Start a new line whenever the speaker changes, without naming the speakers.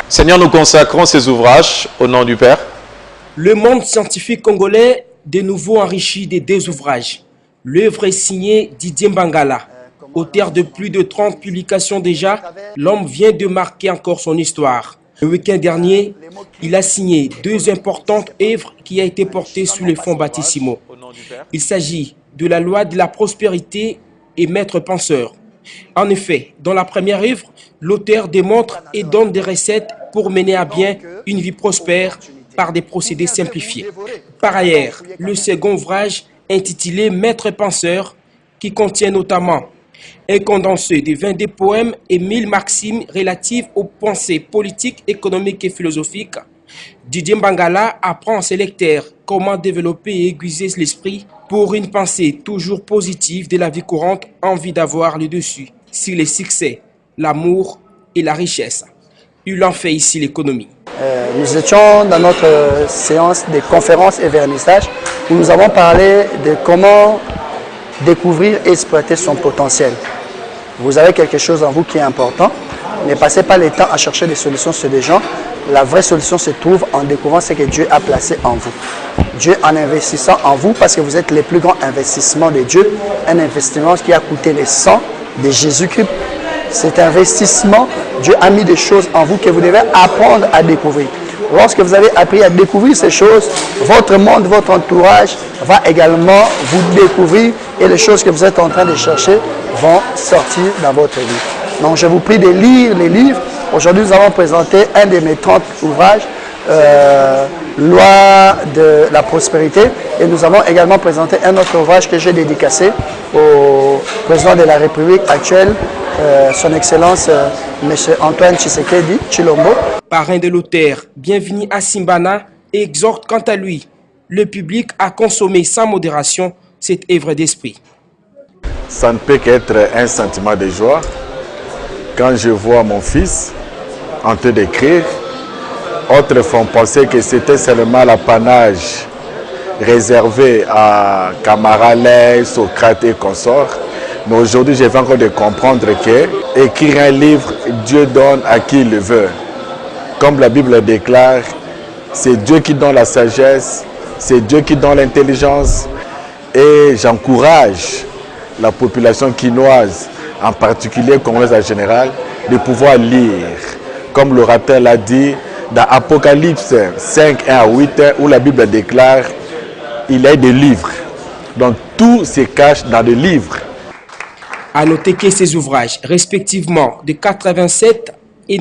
Seigneur, nous consacrons ces ouvrages au nom du Père.
Le monde scientifique congolais, de nouveau enrichi des deux ouvrages. L'œuvre est signée Didier Mbangala. Auteur de plus de 30 publications déjà, l'homme vient de marquer encore son histoire. Le week-end dernier, il a signé deux importantes œuvres qui ont été portées sous les fonds baptismaux. Il s'agit de la loi de la prospérité et Maître penseur. En effet, dans la première œuvre, l'auteur démontre et donne des recettes pour mener à bien une vie prospère par des procédés simplifiés. Par ailleurs, le second ouvrage, intitulé Maître penseur, qui contient notamment un condensé de 22 poèmes et 1000 maximes relatives aux pensées politiques, économiques et philosophiques. Didier Mbangala apprend à ses lecteurs comment développer et aiguiser l'esprit pour une pensée toujours positive de la vie courante, envie d'avoir le dessus sur les succès, l'amour et la richesse. Il en fait ici l'économie.
Nous étions dans notre séance de conférences et vernissage où nous avons parlé de comment découvrir et exploiter son potentiel. Vous avez quelque chose en vous qui est important. Ne passez pas le temps à chercher des solutions sur des gens. La vraie solution se trouve en découvrant ce que Dieu a placé en vous. Dieu en investissant en vous, parce que vous êtes le plus grand investissement de Dieu, un investissement qui a coûté le sang de Jésus-Christ. Cet investissement, Dieu a mis des choses en vous que vous devez apprendre à découvrir. Lorsque vous avez appris à découvrir ces choses, votre monde, votre entourage va également vous découvrir et les choses que vous êtes en train de chercher vont sortir dans votre vie. Donc je vous prie de lire les livres. Aujourd'hui, nous allons présenter un de mes 30 ouvrages, Loi de la prospérité. Et nous allons également présenter un autre ouvrage que j'ai dédicacé au président de la République actuelle, son Excellence, M. Antoine Tshisekedi Tshilombo.
Parrain de l'auteur, bienvenue à Simbana, et exhorte quant à lui le public à consommer sans modération cette œuvre d'esprit.
Ça ne peut qu'être un sentiment de joie quand je vois mon fils en train d'écrire. Autres font penser que c'était seulement l'apanage réservé à Camaralais, Socrate et consorts. Mais aujourd'hui, je viens encore de comprendre que écrire un livre, Dieu donne à qui il le veut. Comme la Bible déclare, c'est Dieu qui donne la sagesse, c'est Dieu qui donne l'intelligence. Et j'encourage la population quinoise, en particulier congolaise en général, de pouvoir lire. Comme l'orateur l'a dit, dans Apocalypse 5, 1 à 8, où la Bible déclare, il y a des livres. Donc tout se cache dans des livres.
À noter que ces ouvrages, respectivement de 87 et